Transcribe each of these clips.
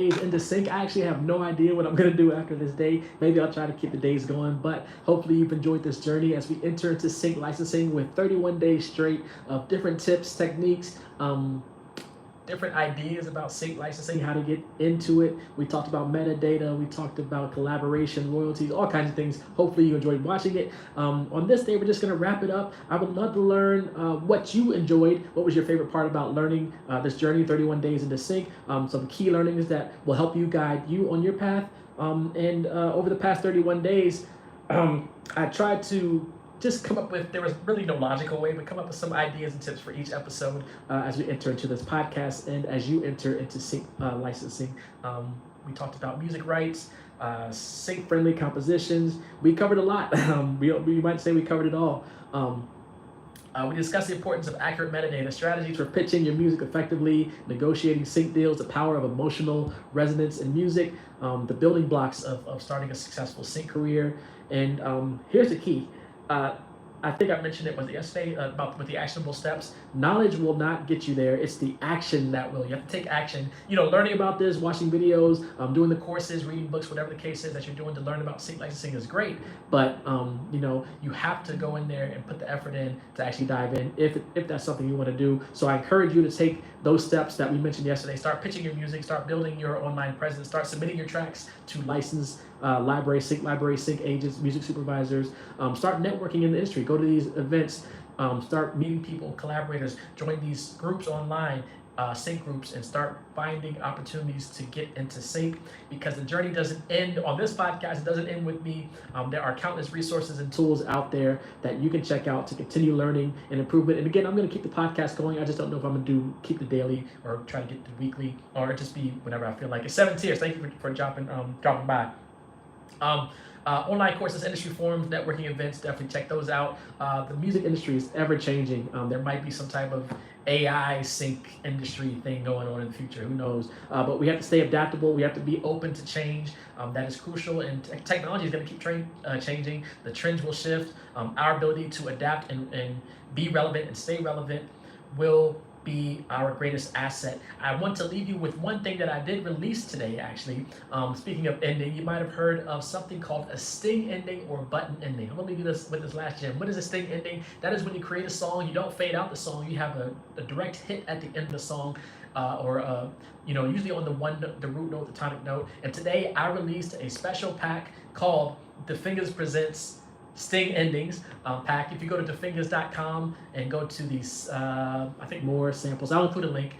days into sync. I actually have no idea what I'm gonna do after this day. Maybe I'll try to keep the days going, but hopefully you've enjoyed this journey as we enter into sync licensing with 31 days straight of different tips, techniques, different ideas about sync licensing, how to get into it. We talked about metadata, we talked about collaboration, royalties, all kinds of things. Hopefully you enjoyed watching it. On this day, we're just gonna wrap it up. I would love to learn what you enjoyed. What was your favorite part about learning this journey, 31 days into sync? Some key learnings that will help you guide you on your path. And over the past 31 days, I tried to just come up with, there was really no logical way, but come up with some ideas and tips for each episode as we enter into this podcast and as you enter into sync licensing. We talked about music rights, sync friendly compositions. We covered a lot. We might say we covered it all. We discussed the importance of accurate metadata, strategies for pitching your music effectively, negotiating sync deals, the power of emotional resonance in music, the building blocks of starting a successful sync career. And here's the key. I think I mentioned it was yesterday about with the actionable steps. Knowledge will not get you there. It's the action that will. You have to take action. You know, learning about this, watching videos, doing the courses, reading books, whatever the case is that you're doing to learn about sync licensing is great. But you know, you have to go in there and put the effort in to actually dive in if that's something you want to do. So I encourage you to take those steps that we mentioned yesterday. Start pitching your music. Start building your online presence. Start submitting your tracks to licensed library, sync agents, music supervisors. Start networking in the industry. Go to these events. Start meeting people, collaborators. Join these groups online, sync groups, and start finding opportunities to get into sync, because the journey doesn't end on this podcast. It doesn't end with me. There are countless resources and tools out there that you can check out to continue learning and improvement. And again, I'm going to keep the podcast going. I just don't know if I'm going to keep the daily or try to get the weekly, or just be whenever I feel like it. 7 tiers. Thank you for dropping by. Online courses, industry forums, networking events, definitely check those out. The music industry is ever changing. There might be some type of AI sync industry thing going on in the future. Who knows? But we have to stay adaptable. We have to be open to change. That is crucial. And technology is going to keep changing. The trends will shift. Our ability to adapt and be relevant and stay relevant will be our greatest asset. I want to leave you with one thing that I did release today, actually. Speaking of ending, you might have heard of something called a sting ending or button ending. I'm gonna leave you with this last gem. What is a sting ending? That is when you create a song, you don't fade out the song, you have a direct hit at the end of the song, you know, usually on the root note, the tonic note. And today I released a special pack called the Fingaz Presents Sting Endings pack. If you go to Fingaz.com and go to these, I think more samples, I'll include a link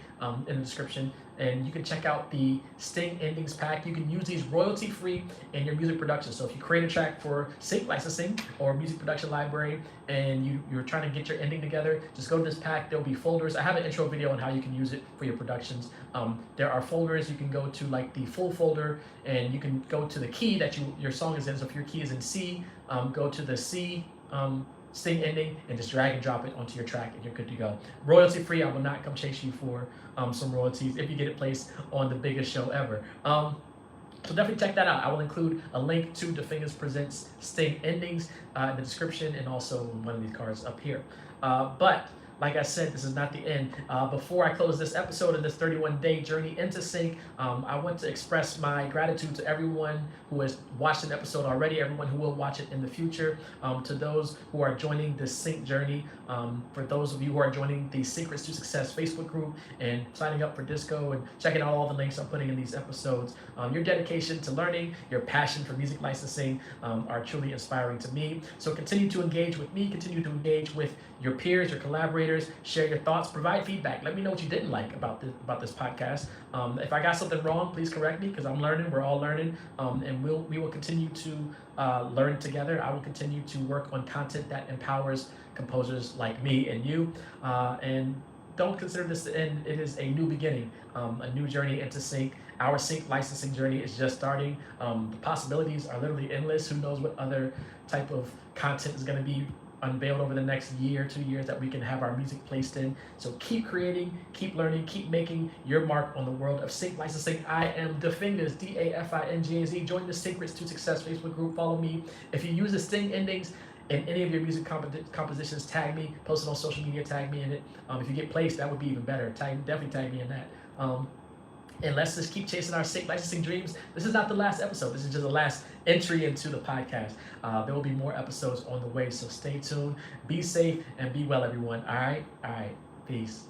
in the description, and you can check out the Sting Endings pack. You can use these royalty free in your music production. So if you create a track for sync licensing or music production library and you're trying to get your ending together, just go to this pack. There'll be folders. I have an intro video on how you can use it for your productions. There are folders. You can go to like the full folder, and you can go to the key that your song is in. So if your key is in C, go to the C sting ending and just drag and drop it onto your track, and you're good to go. Royalty free. I will not come chase you for some royalties if you get it placed on the biggest show ever. So definitely check that out. I will include a link to the Fingaz Presents Sting Endings in the description, and also one of these cards up here. But like I said, this is not the end. Before I close this episode of this 31-day journey into sync, I want to express my gratitude to everyone who has watched an episode already, everyone who will watch it in the future, to those who are joining this sync journey, for those of you who are joining the Syncrets To Success Facebook group and signing up for Disco and checking out all the links I'm putting in these episodes. Your dedication to learning, your passion for music licensing are truly inspiring to me. So continue to engage with me, continue to engage with your peers, your collaborators, share your thoughts, provide feedback. Let me know what you didn't like about this podcast. If I got something wrong, please correct me, because I'm learning. We're all learning, and we will continue to learn together. I will continue to work on content that empowers composers like me and you. And don't consider this the end. It is a new beginning, a new journey into sync. Our sync licensing journey is just starting. The possibilities are literally endless. Who knows what other type of content is going to be unveiled over the next year, 2 years that we can have our music placed in. So keep creating, keep learning, keep making your mark on the world of sync licensing. I am Fingaz, DAFINGAZ. Join the Syncrets To Success Facebook group. Follow me. If you use the sting endings in any of your music compositions, tag me, post it on social media, tag me in it. If you get placed, that would be even better. Definitely tag me in that. And let's just keep chasing our sync licensing dreams. This is not the last episode. This is just the last entry into the podcast. There will be more episodes on the way, so stay tuned. Be safe and be well, everyone. All right? All right. Peace.